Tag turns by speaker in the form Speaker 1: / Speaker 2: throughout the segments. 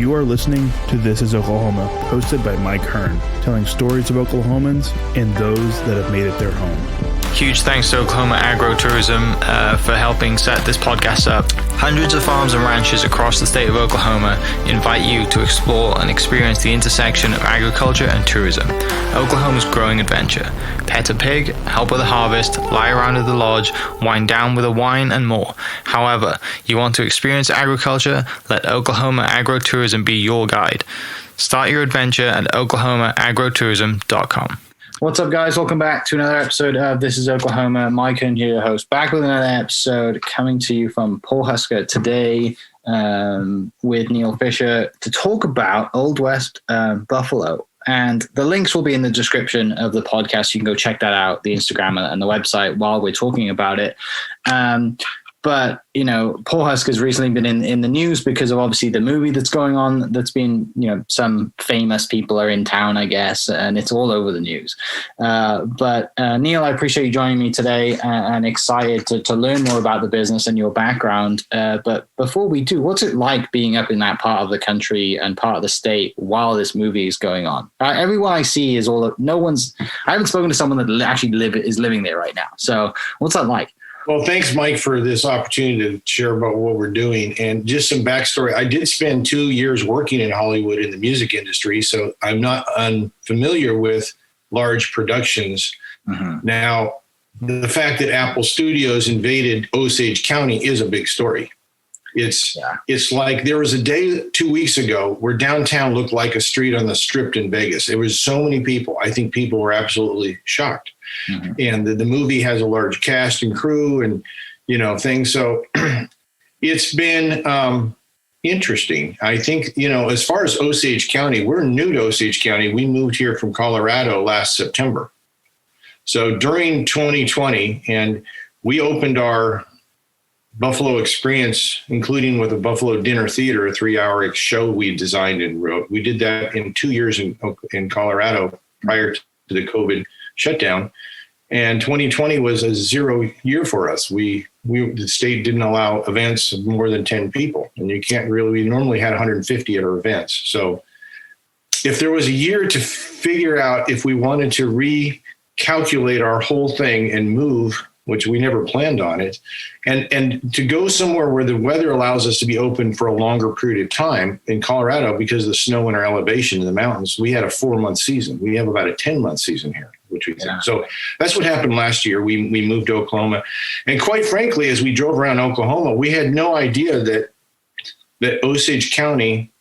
Speaker 1: You are listening to This is Oklahoma, hosted by Mike Hearn, telling stories of Oklahomans and those that have made it their home.
Speaker 2: Huge thanks to Oklahoma Agro-Tourism for helping set this podcast up. Hundreds of farms and ranches across the state of Oklahoma invite you to explore and experience the intersection of agriculture and tourism. Oklahoma's growing adventure. Pet a pig, help with a harvest, lie around at the lodge, wind down with a wine, and more. However, you want to experience agriculture? Let Oklahoma Agro-Tourism be your guide. Start your adventure at oklahomaagrotourism.com.
Speaker 3: What's up, guys? Welcome back to another episode of This is Oklahoma. Mike and your host, back with another episode coming to you from Pawhuska today with Neil Fisher to talk about Old West buffalo. And the links will be in the description of the podcast. You can go check that out, the Instagram and the website, while we're talking about it. But, you know, Pawhuska has recently been in the news because of obviously the movie that's going on. That's been, you know, some famous people are in town, I guess, and it's all over the news. But Neil, I appreciate you joining me today and excited to learn more about the business and your background. But before we do, what's it like being up in that part of the country and part of the state while this movie is going on? Everyone I see is I haven't spoken to someone that actually is living there right now. So what's that like?
Speaker 4: Well, thanks, Mike, for this opportunity to share about what we're doing. And just some backstory. I did spend 2 years working in Hollywood in the music industry, so I'm not unfamiliar with large productions. Mm-hmm. Now, the fact that Apple Studios invaded Osage County is a big story. It's like there was a day 2 weeks ago where downtown looked like a street on the Strip in Vegas. There was so many people. I think people were absolutely shocked. Mm-hmm. And the movie has a large cast and crew and, you know, things. So it's been interesting. I think, you know, as far as Osage County, we're new to Osage County. We moved here from Colorado last September. So during 2020, and we opened our Buffalo experience, including with a Buffalo Dinner Theater, a 3-hour show we designed and wrote. We did that in 2 years in Colorado prior to the COVID shutdown. And 2020 was a 0 year for us. The state didn't allow events of more than 10 people. And we normally had 150 at our events. So if there was a year to figure out if we wanted to recalculate our whole thing and move, which we never planned on it, and to go somewhere where the weather allows us to be open for a longer period of time. In Colorado, because of the snow and our elevation in the mountains, we had a 4-month season. We have about a 10-month season here, which we think. So that's what happened last year. We moved to Oklahoma. And quite frankly, as we drove around Oklahoma, we had no idea that Osage County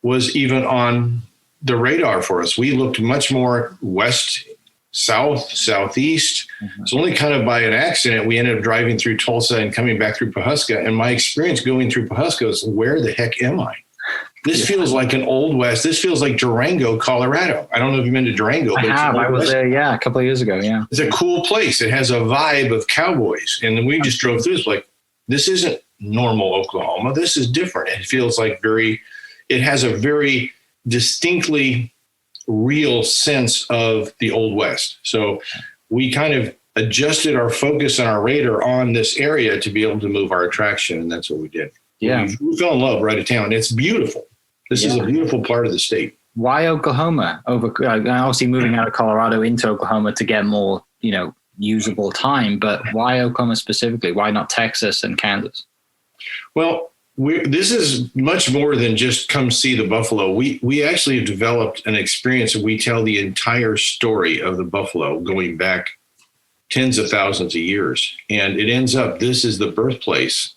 Speaker 4: was even on the radar for us. We looked much more west, south, southeast. Mm-hmm. It's only kind of by an accident we ended up driving through Tulsa and coming back through Pawhuska. And my experience going through Pawhuska is, where the heck am I? This feels like an Old West. This feels like Durango, Colorado. I don't know if you've been to Durango.
Speaker 3: I was there, a couple of years ago, yeah.
Speaker 4: It's a cool place. It has a vibe of cowboys. And then we just drove through. It's like, this isn't normal Oklahoma. This is different. It feels like it has a very distinctly real sense of the Old West. So we kind of adjusted our focus and our radar on this area to be able to move our attraction. And that's what we did. Yeah. We fell in love right at town. It's beautiful. This is a beautiful part of the state.
Speaker 3: Why Oklahoma obviously moving out of Colorado into Oklahoma to get more, you know, usable time, but why Oklahoma specifically? Why not Texas and Kansas?
Speaker 4: Well, this is much more than just come see the buffalo. We actually have developed an experience and we tell the entire story of the buffalo going back tens of thousands of years. And it ends up, this is the birthplace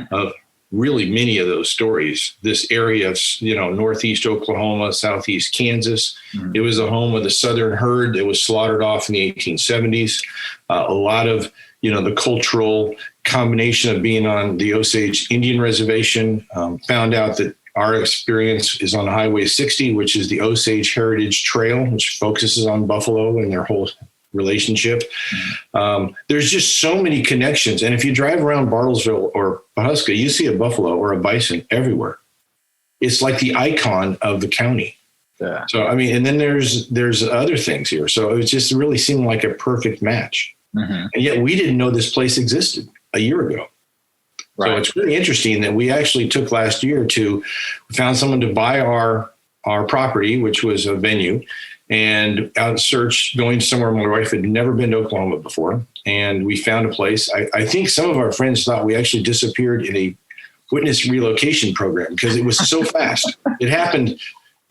Speaker 4: of really many of those stories. This area of, you know, northeast Oklahoma, southeast Kansas. Mm-hmm. It was the home of the southern herd that was slaughtered off in the 1870s. A lot of, you know, the cultural combination of being on the Osage Indian Reservation, found out that our experience is on Highway 60, which is the Osage Heritage Trail, which focuses on buffalo and their whole relationship. Mm-hmm. There's just so many connections. And if you drive around Bartlesville or Pawhuska, you see a buffalo or a bison everywhere. It's like the icon of the county. Yeah. So, I mean, and then there's other things here. So it just really seemed like a perfect match. Mm-hmm. And yet we didn't know this place existed a year ago. So it's really interesting that we actually took last year we found someone to buy our property, which was a venue, and out search going somewhere. My wife had never been to Oklahoma before, and we found a place. I think some of our friends thought we actually disappeared in a witness relocation program because it was so fast. It happened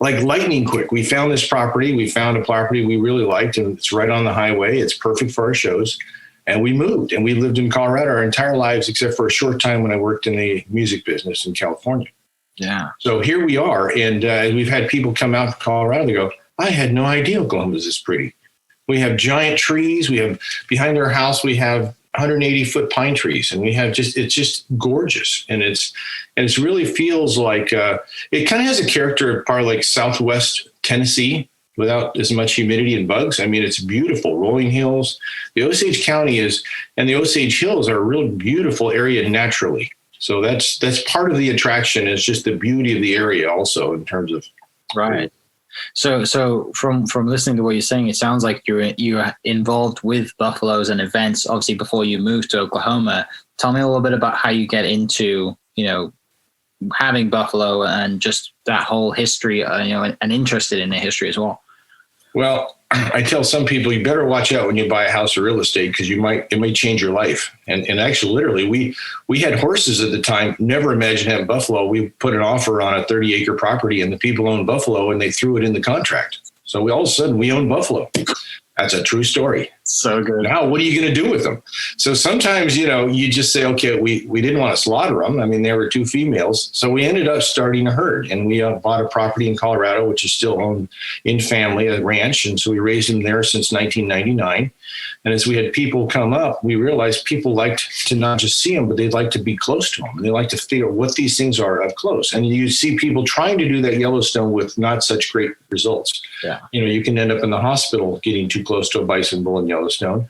Speaker 4: like lightning quick. We found this property. We found a property we really liked, and it's right on the highway. It's perfect for our shows. And we moved, and we lived in Colorado our entire lives, except for a short time when I worked in the music business in California.
Speaker 3: Yeah.
Speaker 4: So here we are. And we've had people come out from Colorado and go, I had no idea Oklahoma is this pretty. We have giant trees. We have behind our house, we have 180-foot pine trees, and we have it's just gorgeous. And it's really feels like it kind of has a character of part of like Southwest Tennessee without as much humidity and bugs. I mean, it's beautiful, rolling hills. The Osage County and the Osage Hills are a real beautiful area naturally. So that's part of the attraction, is just the beauty of the area also in terms of.
Speaker 3: Right. So from listening to what you're saying, it sounds like you're involved with buffaloes and events, obviously, before you moved to Oklahoma. Tell me a little bit about how you get into, having buffalo and just that whole history, and interested in the history as well.
Speaker 4: Well, I tell some people, you better watch out when you buy a house or real estate, because it may change your life. And actually, literally, we had horses at the time. Never imagined having buffalo. We put an offer on a 30-acre property, and the people owned buffalo, and they threw it in the contract. So all of a sudden, we own buffalo. That's a true story.
Speaker 3: So good.
Speaker 4: Now, what are you going to do with them? So sometimes, you just say, okay, we didn't want to slaughter them. I mean, there were 2 females. So we ended up starting a herd, and we bought a property in Colorado, which is still owned in family, a ranch. And so we raised them there since 1999. And as we had people come up, we realized people liked to not just see them, but they'd like to be close to them. And they like to figure out what these things are up close. And you see people trying to do that Yellowstone with not such great results.
Speaker 3: Yeah.
Speaker 4: You can end up in the hospital getting too close to a bison bull in Yellowstone.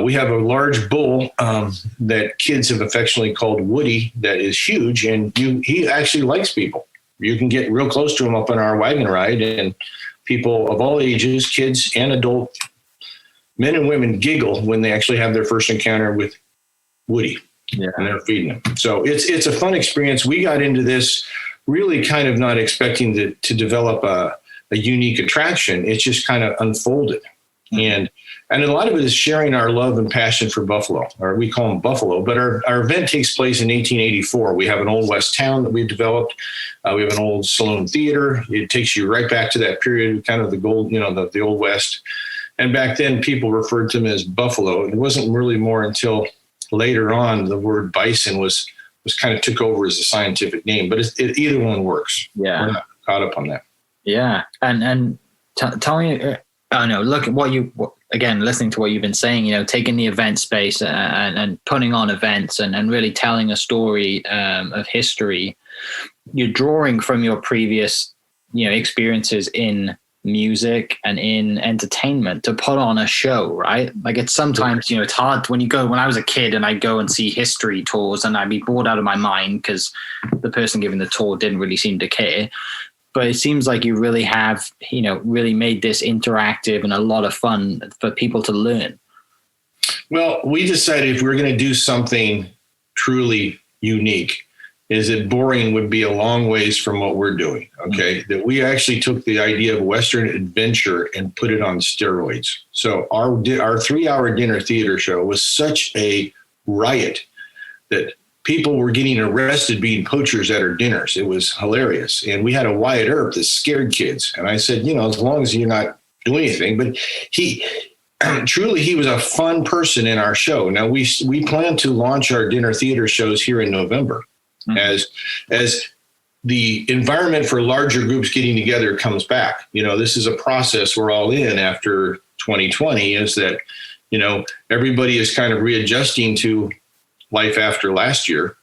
Speaker 4: We have a large bull that kids have affectionately called Woody that is huge, and he actually likes people. You can get real close to him up on our wagon ride, and people of all ages, kids and adult men and women, giggle when they actually have their first encounter with Woody.
Speaker 3: Yeah.
Speaker 4: And they're feeding him. So it's a fun experience. We got into this really kind of not expecting to develop a unique attraction. It's just kind of unfolded. Mm-hmm. And a lot of it is sharing our love and passion for buffalo, or we call them buffalo. But our event takes place in 1884. We have an old West town that we've developed. We have an old saloon theater. It takes you right back to that period, kind of the gold, the old West. And back then, people referred to them as buffalo. It wasn't really more until later on the word bison was kind of took over as a scientific name. But either one works.
Speaker 3: Yeah,
Speaker 4: we're not caught up on that.
Speaker 3: Yeah, and tell me. Look at again, listening to what you've been saying, taking the event space and putting on events and really telling a story of history. You're drawing from your previous, experiences in music and in entertainment to put on a show, right? Like it's sometimes, it's hard when I was a kid and I'd go and see history tours and I'd be bored out of my mind because the person giving the tour didn't really seem to care. But it seems like you really have, really made this interactive and a lot of fun for people to learn.
Speaker 4: Well, we decided if we were going to do something truly unique, is that boring would be a long ways from what we're doing. Okay. Mm-hmm. That we actually took the idea of Western adventure and put it on steroids. So our 3-hour dinner theater show was such a riot that people were getting arrested being poachers at our dinners. It was hilarious. And we had a Wyatt Earp that scared kids. And I said, as long as you're not doing anything, but he was a fun person in our show. Now we plan to launch our dinner theater shows here in November. Mm-hmm. As the environment for larger groups getting together comes back. This is a process we're all in after 2020, is that, everybody is kind of readjusting to life after last year.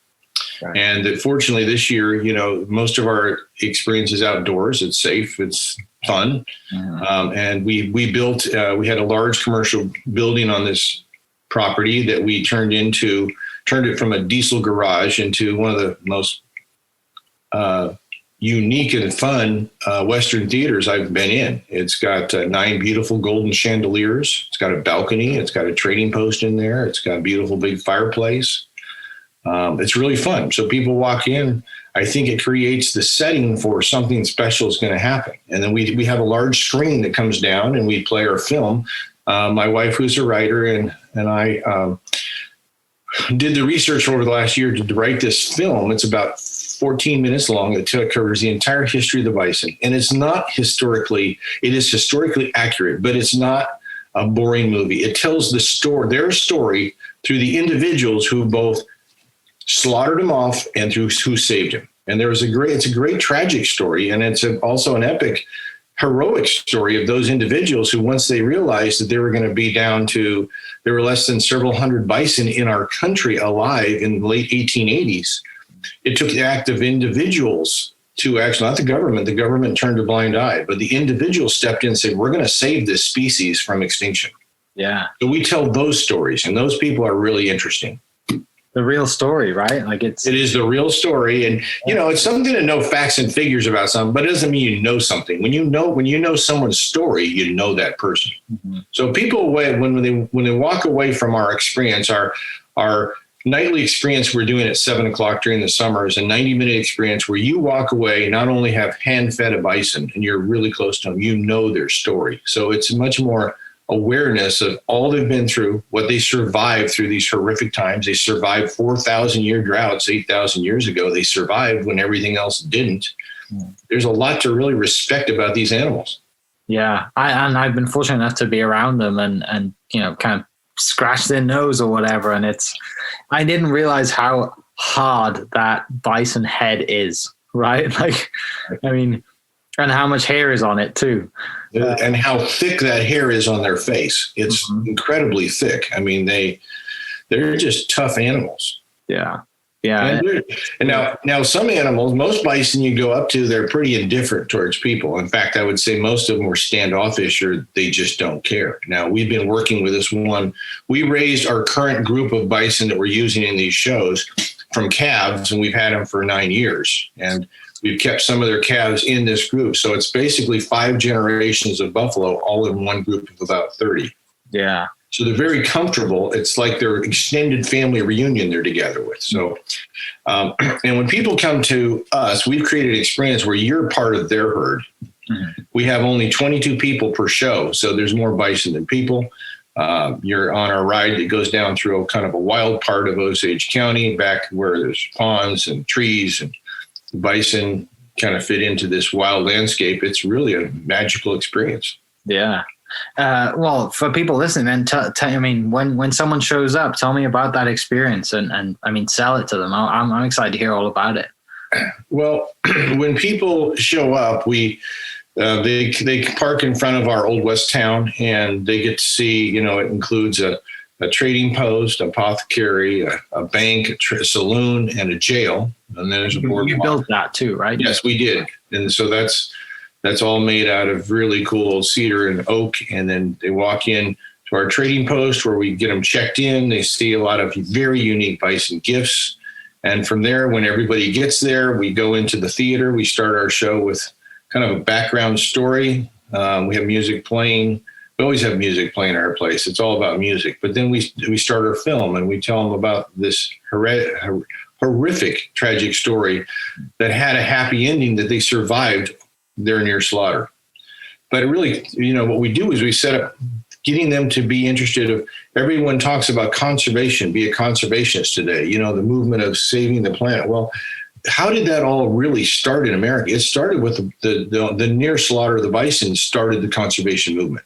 Speaker 4: Right. And that fortunately this year, most of our experience is outdoors. It's safe. It's fun. Mm-hmm. And we built, we had a large commercial building on this property that we turned it from a diesel garage into one of the most unique and fun Western theaters I've been in. It's got 9 beautiful golden chandeliers. It's got a balcony. It's got a trading post in there. It's got a beautiful big fireplace. It's really fun. So people walk in. I think it creates the setting for something special is going to happen. And then we have a large screen that comes down and we play our film. My wife, who's a writer, and I did the research over the last year to write this film. It's about 14 minutes long. It covers the entire history of the bison. And it is historically accurate, but it's not a boring movie. It tells their story through the individuals who both slaughtered him off and through who saved him. And it's a great tragic story. And it's also an epic, heroic story of those individuals who, once they realized that they were going to be there were less than several hundred bison in our country alive in the late 1880s. It took the act of individuals to actually, not the government turned a blind eye, but the individuals stepped in and said, we're going to save this species from extinction.
Speaker 3: Yeah.
Speaker 4: So we tell those stories, and those people are really interesting.
Speaker 3: The real story, right? Like it
Speaker 4: is the real story. And, it's something to know facts and figures about something, but it doesn't mean you know something. When you know someone's story, you know that person. Mm-hmm. So people, when they walk away from our experience, our nightly experience we're doing at 7:00 during the summer is a 90-minute experience where you walk away, not only have hand-fed a bison and you're really close to them, you know their story. So it's much more awareness of all they've been through, what they survived through these horrific times. They survived 4,000-year droughts 8,000 years ago. They survived when everything else didn't. There's a lot to really respect about these animals.
Speaker 3: Yeah. I've been fortunate enough to be around them and kind of scratch their nose or whatever. And I didn't realize how hard that bison head is, right? Like, I mean, and how much hair is on it too.
Speaker 4: And how thick that hair is on their face. It's incredibly thick. I mean, they're just tough animals.
Speaker 3: Yeah. Yeah.
Speaker 4: And now some animals, most bison you go up to, they're pretty indifferent towards people. In fact, I would say most of them were standoffish or they just don't care. Now, we've been working with this one. We raised our current group of bison that we're using in these shows from calves, and we've had them for 9 years. And we've kept some of their calves in this group. So it's basically 5 generations of buffalo, all in one group of about 30.
Speaker 3: Yeah.
Speaker 4: So they're very comfortable. It's like their extended family reunion they're together with. So, and when people come to us, we've created an experience where you're part of their herd. Mm-hmm. We have only 22 people per show. So there's more bison than people. You're on our ride that goes down through kind of a wild part of Osage County, back where there's ponds and trees, and the bison kind of fit into this wild landscape. It's really a magical experience.
Speaker 3: Yeah. Well, for people listening, then when someone shows up, tell me about that experience and I mean, sell it to them. I'm excited to hear all about it.
Speaker 4: Well, when people show up, they park in front of our Old West town and they get to see, it includes a trading post, apothecary, a bank, a saloon, and a jail. And there's a boardwalk.
Speaker 3: You built that too, right?
Speaker 4: Yes, we did. And so that's all made out of really cool cedar and oak. And then they walk in to our trading post where we get them checked in. They see a lot of very unique bison gifts. And from there, when everybody gets there, we go into the theater. We start our show with kind of a background story. We have music playing. We always have music playing at our place. It's all about music. But then we start our film and we tell them about this horrific, tragic story that had a happy ending, that they survived their near slaughter. But really, what we do is we set up getting them to be interested. Everyone talks about conservation, be a conservationist today, the movement of saving the planet. Well, how did that all really start in America? It started with the near slaughter of the bison started the conservation movement.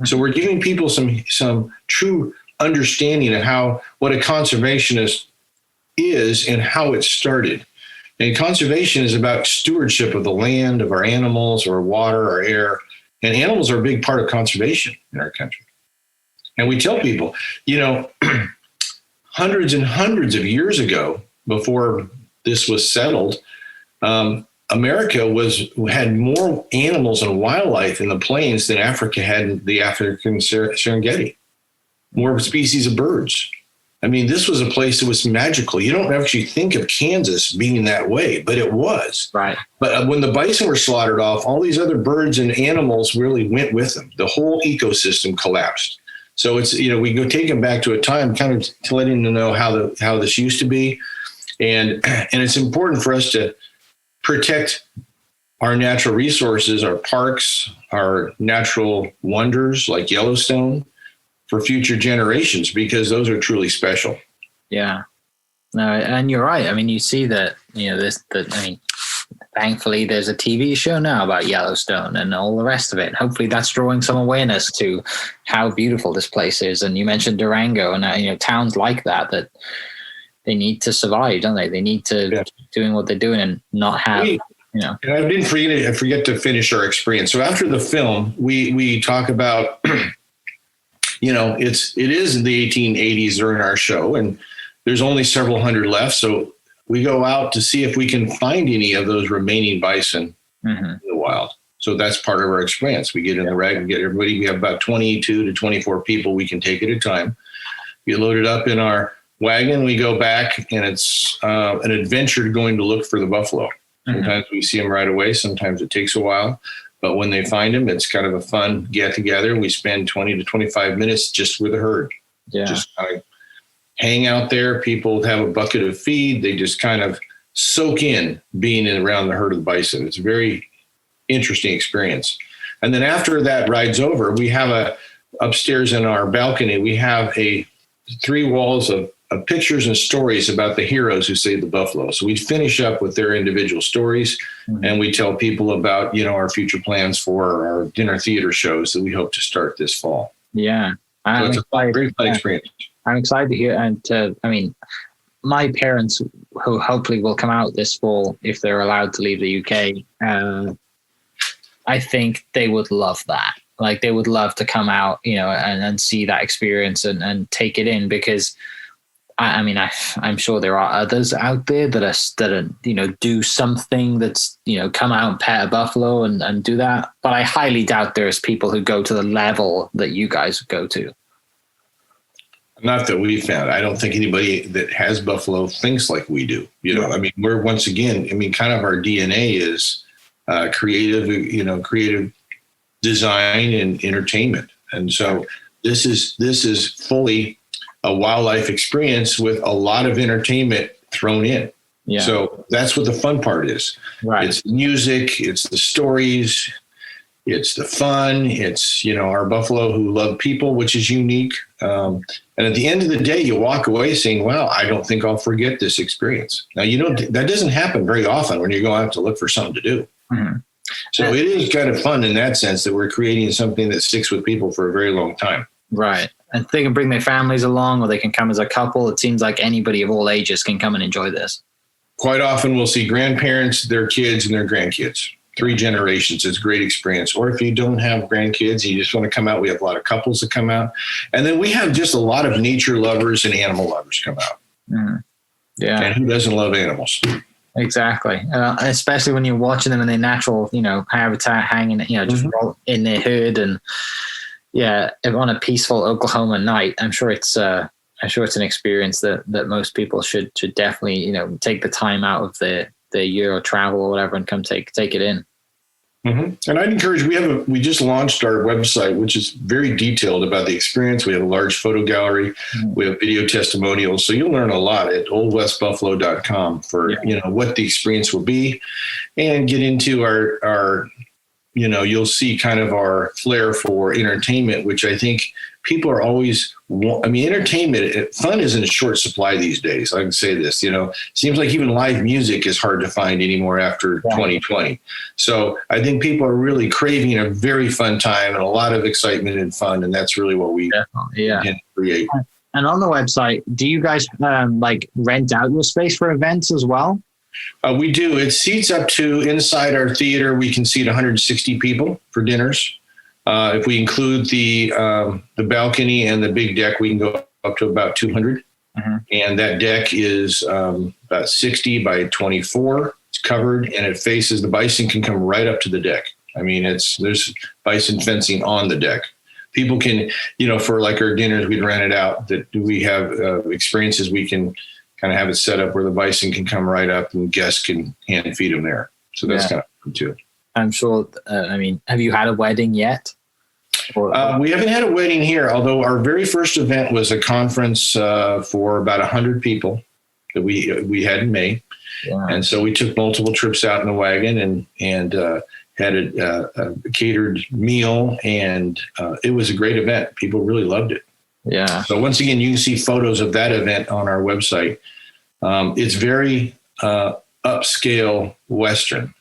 Speaker 4: So we're giving people some true understanding of what a conservationist is and how it started. And conservation is about stewardship of the land, of our animals, our water, our air. And animals are a big part of conservation in our country. And we tell people, hundreds and hundreds of years ago, before this was settled, America had more animals and wildlife in the plains than Africa had the African Serengeti, more species of birds. I mean, this was a place that was magical. You don't actually think of Kansas being that way, but it was.
Speaker 3: Right.
Speaker 4: But when the bison were slaughtered off, all these other birds and animals really went with them. The whole ecosystem collapsed. So it's, we go take them back to a time kind of to letting them know how this used to be. And it's important for us to protect our natural resources, our parks, our natural wonders like Yellowstone for future generations, because those are truly special.
Speaker 3: Yeah. No, and you're right. I mean, you see that, thankfully there's a TV show now about Yellowstone and all the rest of it. Hopefully that's drawing some awareness to how beautiful this place is. And you mentioned Durango and, towns like that they need to survive, don't they? They need to keep doing what they're doing and not have, And
Speaker 4: I didn't forget to finish our experience. So after the film, we talk about, it is in the 1880s during our show, and there's only several hundred left. So we go out to see if we can find any of those remaining bison in the wild. So that's part of our experience. We get in the rag, we get everybody. We have about 22 to 24 people we can take at a time. We load it up in our wagon. We go back, and it's an adventure going to look for the buffalo. Sometimes we see them right away. Sometimes it takes a while. But when they find them, it's kind of a fun get together. We spend 20 to 25 minutes just with the herd.
Speaker 3: Yeah.
Speaker 4: Just kind of hang out there. People have a bucket of feed. They just kind of soak in being around the herd of the bison. It's a very interesting experience. And then after that ride's over, we have upstairs in our balcony, we have 3 walls of pictures and stories about the heroes who saved the buffalo. So we finish up with their individual stories, and we tell people about, our future plans for our dinner theater shows that we hope to start this fall.
Speaker 3: Yeah.
Speaker 4: So it's a great experience.
Speaker 3: I'm excited to hear. And my parents, who hopefully will come out this fall, if they're allowed to leave the UK, I think they would love that. Like, they would love to come out, and see that experience and take it in, because I'm sure there are others out there that are, do something that's, come out and pet a buffalo and do that. But I highly doubt there's people who go to the level that you guys go to.
Speaker 4: Not that we found. I don't think anybody that has buffalo thinks like we do. We're once again, kind of our DNA is creative design and entertainment. And so this is fully a wildlife experience with a lot of entertainment thrown in.
Speaker 3: Yeah.
Speaker 4: So that's what the fun part is.
Speaker 3: Right.
Speaker 4: It's the music, it's the stories, it's the fun, it's, our buffalo who love people, which is unique. And at the end of the day, you walk away saying, wow, I don't think I'll forget this experience. Now, that doesn't happen very often when you go out to look for something to do.
Speaker 3: Mm-hmm.
Speaker 4: So it is kind of fun in that sense that we're creating something that sticks with people for a very long time.
Speaker 3: Right. And they can bring their families along, or they can come as a couple. It seems like anybody of all ages can come and enjoy this.
Speaker 4: Quite often we'll see grandparents, their kids, and their grandkids. 3 generations. It's a great experience. Or if you don't have grandkids, you just want to come out, we have a lot of couples that come out. And then we have just a lot of nature lovers and animal lovers come out.
Speaker 3: Mm. Yeah.
Speaker 4: And who doesn't love animals?
Speaker 3: Exactly. Especially when you're watching them in their natural, habitat, hanging, just roll in their herd. And on a peaceful Oklahoma night, I'm sure it's an experience that most people should definitely, take the time out of their year or travel or whatever and come take it in.
Speaker 4: Mm-hmm. And I'd encourage, we just launched our website, which is very detailed about the experience. We have a large photo gallery. Mm-hmm. We have video testimonials. So you'll learn a lot at oldwestbuffalo.com for, what the experience will be, and get into our you'll see kind of our flair for entertainment, which I think people are always, entertainment, fun is in short supply these days. I can say this, seems like even live music is hard to find anymore after 2020. So I think people are really craving a very fun time and a lot of excitement and fun. And that's really what we can create.
Speaker 3: And on the website, do you guys rent out your space for events as well?
Speaker 4: We do. It seats up to, inside our theater, we can seat 160 people for dinners. If we include the balcony and the big deck, we can go up to about 200. Mm-hmm. And that deck is about 60 by 24. It's covered, and it faces, the bison can come right up to the deck. There's bison fencing on the deck. People can, for like our dinners, we'd rent it out. That we have experiences, we can kind of have it set up where the bison can come right up and guests can hand feed them there. So that's kind of fun too.
Speaker 3: I'm sure. Have you had a wedding yet?
Speaker 4: We haven't had a wedding here, although our very first event was a conference for about 100 people. that we had in May.
Speaker 3: Yeah.
Speaker 4: And so we took multiple trips out in the wagon and had a catered meal, and it was a great event. People really loved it.
Speaker 3: Yeah.
Speaker 4: So once again, you can see photos of that event on our website. It's very upscale Western.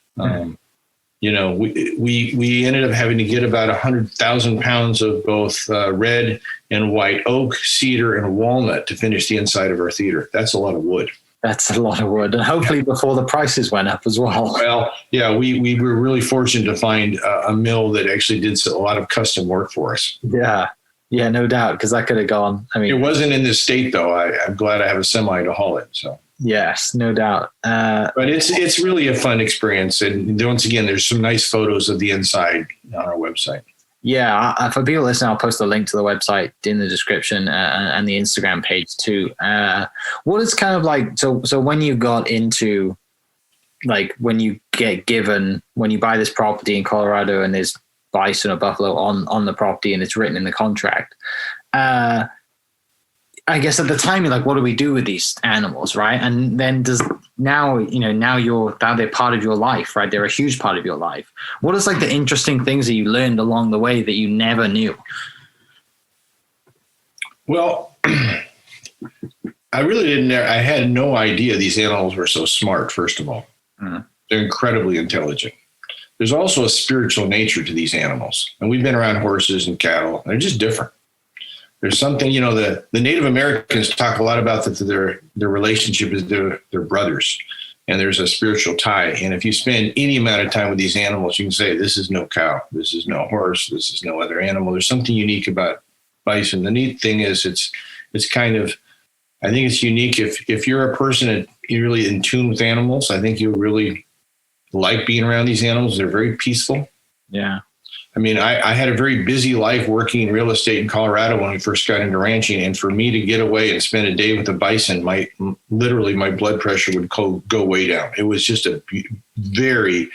Speaker 4: We ended up having to get about 100,000 pounds of both red and white oak, cedar, and walnut to finish the inside of our theater. That's a lot of wood.
Speaker 3: That's a lot of wood, and hopefully before the prices went up as well.
Speaker 4: Well, yeah, we were really fortunate to find a mill that actually did a lot of custom work for us.
Speaker 3: Yeah, no doubt, because that could have gone. I mean,
Speaker 4: it wasn't in this state though. I'm glad I have a semi to haul it. So
Speaker 3: yes, no doubt.
Speaker 4: But it's really a fun experience, and once again, there's some nice photos of the inside on our website.
Speaker 3: Yeah, for people listening, I'll post a link to the website in the description and the Instagram page too. What is kind of like, so when you got into, like, when you buy this property in Colorado and there's bison or buffalo on the property and it's written in the contract, I guess at the time you're like, what do we do with these animals, right? And then now they're part of your life, right? They're a huge part of your life. What is like the interesting things that you learned along the way that you never knew?
Speaker 4: Well, I really didn't. I had no idea these animals were so smart. First of all, They're incredibly intelligent. There's also a spiritual nature to these animals, and we've been around horses and cattle. They're just different. There's something, the Native Americans talk a lot about that their relationship is their brothers, and there's a spiritual tie. And if you spend any amount of time with these animals, you can say, this is no cow, this is no horse, this is no other animal. There's something unique about bison. The neat thing is it's kind of, I think it's unique. If you're a person that you're really in tune with animals, I think you'll really like being around these animals. They're very peaceful.
Speaker 3: Yeah.
Speaker 4: I mean, I had a very busy life working in real estate in Colorado when we first got into ranching. And for me to get away and spend a day with a bison, my blood pressure would go way down. It was just a very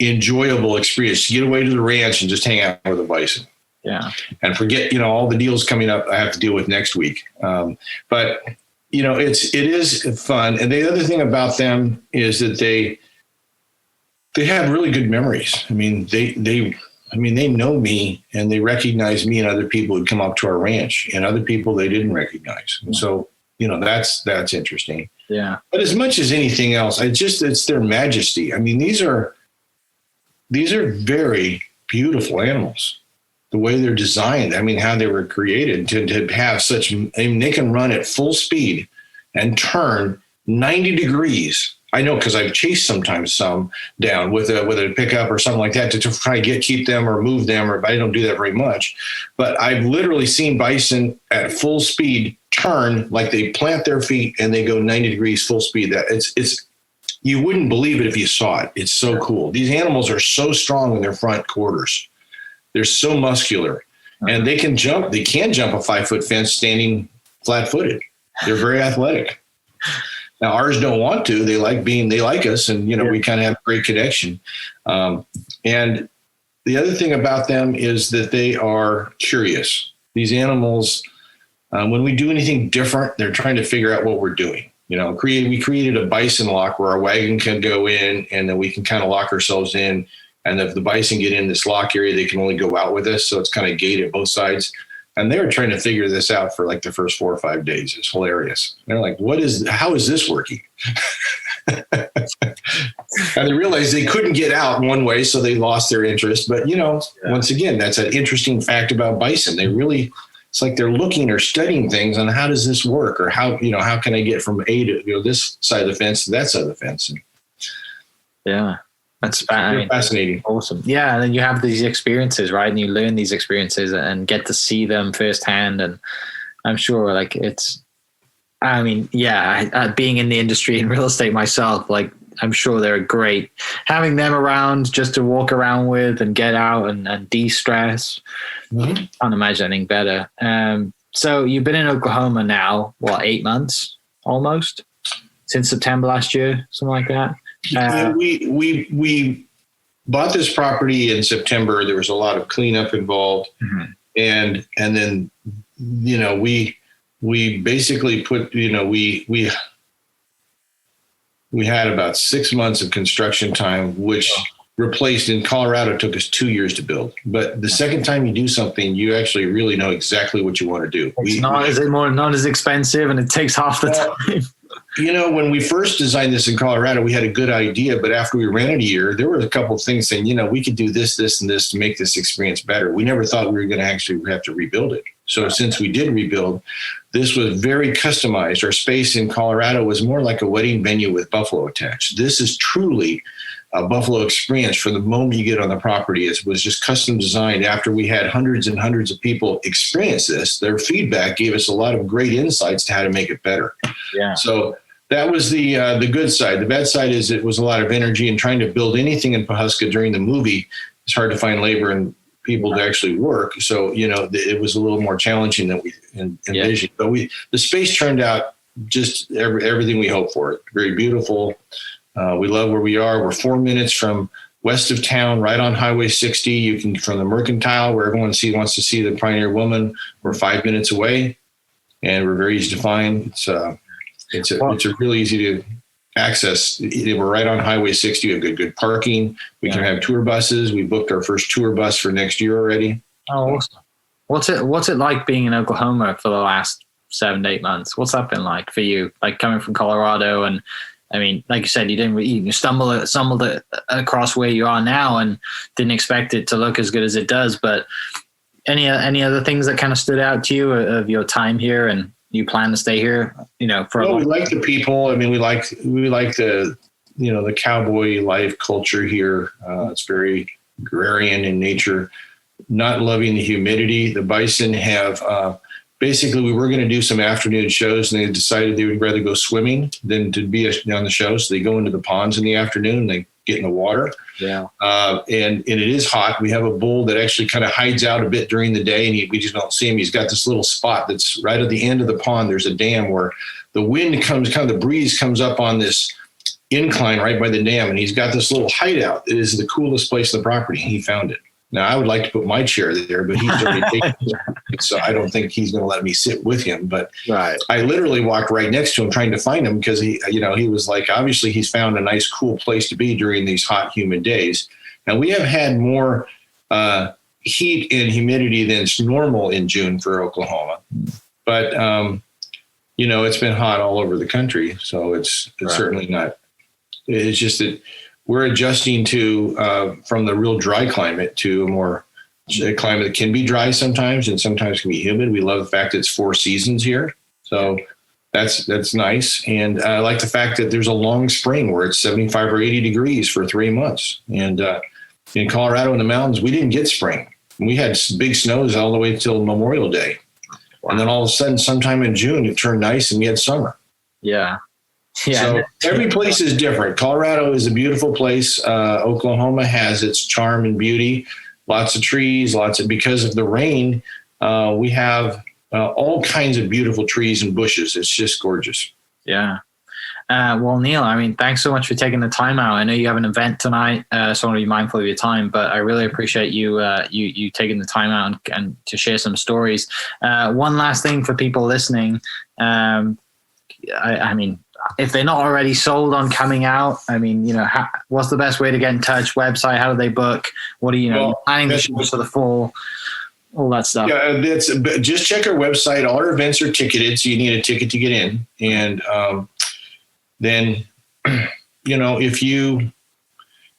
Speaker 4: enjoyable experience to get away to the ranch and just hang out with a bison.
Speaker 3: Yeah.
Speaker 4: And forget, all the deals coming up I have to deal with next week. But it is fun. And the other thing about them is that they have really good memories. I mean, they know me and they recognize me and other people who come up to our ranch and other people they didn't recognize. And so, that's interesting.
Speaker 3: Yeah.
Speaker 4: But as much as anything else, it's their majesty. I mean, these are very beautiful animals. The way they're designed, I mean, how they were created to have such, they can run at full speed and turn 90 degrees. I know, because I've chased sometimes some down with a pickup or something like that to try to keep them or move them, or I don't do that very much. But I've literally seen bison at full speed turn, like they plant their feet and they go 90 degrees full speed. That it's you wouldn't believe it if you saw it. It's so cool. These animals are so strong in their front quarters. They're so muscular, and they can jump. They can jump a 5-foot fence standing flat-footed. They're very athletic. Now ours don't want to. They like us, and we kind of have a great connection. And the other thing about them is that they are curious. These animals, when we do anything different, they're trying to figure out what we're doing. We created a bison lock where our wagon can go in, and then we can kind of lock ourselves in. And if the bison get in this lock area, they can only go out with us. So it's kind of gated both sides. And they were trying to figure this out for like the first 4 or 5 days. It's hilarious. They're like, how is this working? And they realized they couldn't get out one way, so they lost their interest. But, once again, that's an interesting fact about bison. It's like they're looking or studying things on how does this work, or how can I get from A to this side of the fence to that side of the fence? And
Speaker 3: yeah. That's
Speaker 4: fascinating.
Speaker 3: Awesome. Yeah. And then you have these experiences, right? And you learn these experiences and get to see them firsthand. And I'm sure being in the industry in real estate myself, like I'm sure they're great. Having them around just to walk around with and get out and de-stress. Mm-hmm. Can't imagine anything better. So you've been in Oklahoma now, 8 months almost? Since September last year, something like that?
Speaker 4: We bought this property in September. There was a lot of cleanup involved, mm-hmm. and then we we basically put, we had about 6 months of construction time, which replaced in Colorado took us 2 years to build. But the second time you do something, you actually really know exactly what you want to do.
Speaker 3: It's not as expensive, and it takes half the time.
Speaker 4: When we first designed this in Colorado, we had a good idea, but after we ran it a year, there were a couple of things saying, we could do this, this, and this to make this experience better. We never thought we were going to actually have to rebuild it. So since we did rebuild, this was very customized. Our space in Colorado was more like a wedding venue with buffalo attached. This is truly a buffalo experience from the moment you get on the property. It was just custom designed. After we had hundreds and hundreds of people experience this, their feedback gave us a lot of great insights to how to make it better.
Speaker 3: Yeah.
Speaker 4: So that was the good side. The bad side is it was a lot of energy, and trying to build anything in Pawhuska during the movie, it's hard to find labor and people to actually work. So, it was a little more challenging than we envisioned. But the space turned out just everything we hoped for it. Very beautiful. We love where we are. We're 4 minutes from west of town, right on Highway 60. You can, from the Mercantile, where everyone wants to see the Pioneer Woman, we're 5 minutes away, and we're very easy to find. It's really easy to access. We're right on Highway 60. We have good parking. We can have tour buses. We booked our first tour bus for next year already.
Speaker 3: Oh, awesome. What's it like being in Oklahoma for the last 7 to 8 months? What's that been like for you? Like coming from Colorado, and I mean, like you said, you stumbled across where you are now and didn't expect it to look as good as it does. But any other things that kind of stood out to you of your time here, and you plan to stay here, for a long time?
Speaker 4: We like the people. I mean, we like the, the cowboy life culture here. It's very agrarian in nature, not loving the humidity. The bison have, basically we were going to do some afternoon shows, and they decided they would rather go swimming than to be on the show. So they go into the ponds in the afternoon and they get in the water.
Speaker 3: Yeah.
Speaker 4: And it is hot. We have a bull that actually kind of hides out a bit during the day, and we just don't see him. He's got this little spot that's right at the end of the pond. There's a dam where the wind comes, kind of the breeze comes up on this incline right by the dam, and he's got this little hideout. It is the coolest place on the property. He found it. Now, I would like to put my chair there, but he's already taken it, so I don't think he's going to let me sit with him. But
Speaker 3: right.
Speaker 4: I literally walked right next to him trying to find him, because he was like, obviously he's found a nice, cool place to be during these hot, humid days. Now, we have had more heat and humidity than is normal in June for Oklahoma, but it's been hot all over the country, so it's right. Certainly not. It's just that we're adjusting to from the real dry climate to a climate that can be dry sometimes and sometimes can be humid. We love the fact that it's 4 seasons here. So that's nice. And I like the fact that there's a long spring where it's 75 or 80 degrees for 3 months. And in Colorado in the mountains, we didn't get spring. We had big snows all the way till Memorial Day. Wow. And then all of a sudden, sometime in June, it turned nice and we had summer.
Speaker 3: Yeah.
Speaker 4: So every place is different. Colorado is a beautiful place. Oklahoma has its charm and beauty. Lots of trees, because of the rain, we have all kinds of beautiful trees and bushes. It's just gorgeous.
Speaker 3: Yeah. Well, Neil, I mean, thanks so much for taking the time out. I know you have an event tonight, so I want to be mindful of your time, but I really appreciate you taking the time out and to share some stories. One last thing for people listening. I mean, if they're not already sold on coming out, I mean, what's the best way to get in touch? Website? How do they book? What are planning the shows for the fall? All that stuff.
Speaker 4: Yeah, just check our website. All our events are ticketed, so you need a ticket to get in. And then, if you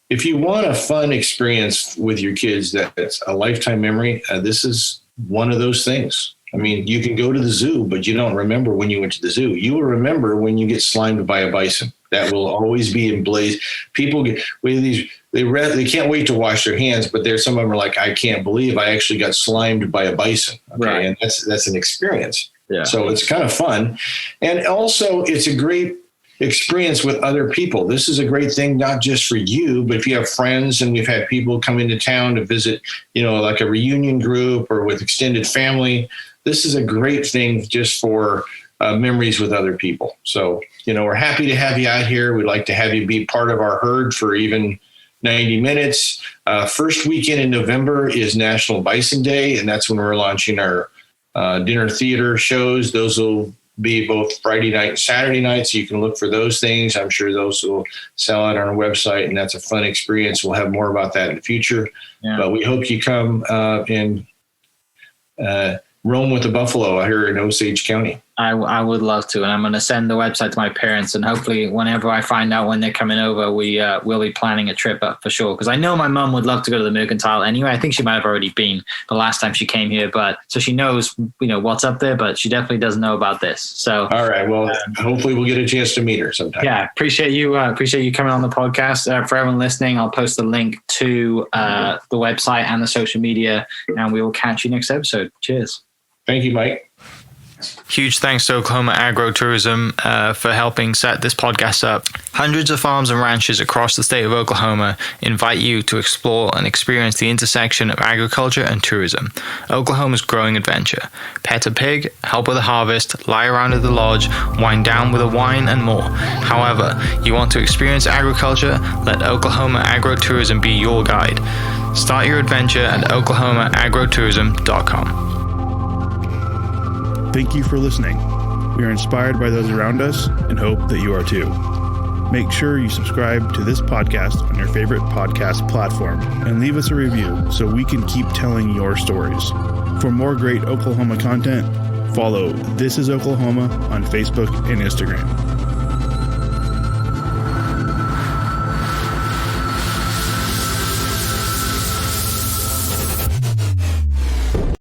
Speaker 4: want a fun experience with your kids that's a lifetime memory, this is one of those things. I mean, you can go to the zoo, but you don't remember when you went to the zoo. You will remember when you get slimed by a bison. That will always be emblazoned. People they can't wait to wash their hands, but some of them are like, I can't believe I actually got slimed by a bison. Okay?
Speaker 3: Right.
Speaker 4: And that's an experience.
Speaker 3: Yeah.
Speaker 4: So it's kind of fun. And also it's a great experience with other people. This is a great thing, not just for you, but if you have friends, and we've had people come into town to visit, like a reunion group or with extended family. This is a great thing just for memories with other people. So, we're happy to have you out here. We'd like to have you be part of our herd for even 90 minutes. First weekend in November is National Bison Day, and that's when we're launching our dinner theater shows. Those will be both Friday night and Saturday night, so you can look for those things. I'm sure those will sell out on our website, and that's a fun experience. We'll have more about that in the future. Yeah. But we hope you come and roam with the buffalo out here in Osage County.
Speaker 3: I would love to, and I'm going to send the website to my parents, and hopefully whenever I find out when they're coming over, we'll be planning a trip up for sure. Because I know my mum would love to go to the Mercantile anyway. I think she might have already been the last time she came here, but so she knows what's up there, but she definitely doesn't know about this. So
Speaker 4: all right, well, hopefully we'll get a chance to meet her sometime.
Speaker 3: Yeah, appreciate you coming on the podcast. For everyone listening, I'll post the link to the website and the social media, and we will catch you next episode. Cheers.
Speaker 4: Thank you, Mike.
Speaker 2: Huge thanks to Oklahoma Agro-Tourism for helping set this podcast up. Hundreds of farms and ranches across the state of Oklahoma invite you to explore and experience the intersection of agriculture and tourism. Oklahoma's growing adventure. Pet a pig, help with a harvest, lie around at the lodge, wind down with a wine, and more. However, you want to experience agriculture? Let Oklahoma Agro-Tourism be your guide. Start your adventure at oklahomaagrotourism.com.
Speaker 1: Thank you for listening. We are inspired by those around us and hope that you are too. Make sure you subscribe to this podcast on your favorite podcast platform and leave us a review so we can keep telling your stories. For more great Oklahoma content, follow This is Oklahoma on Facebook and Instagram.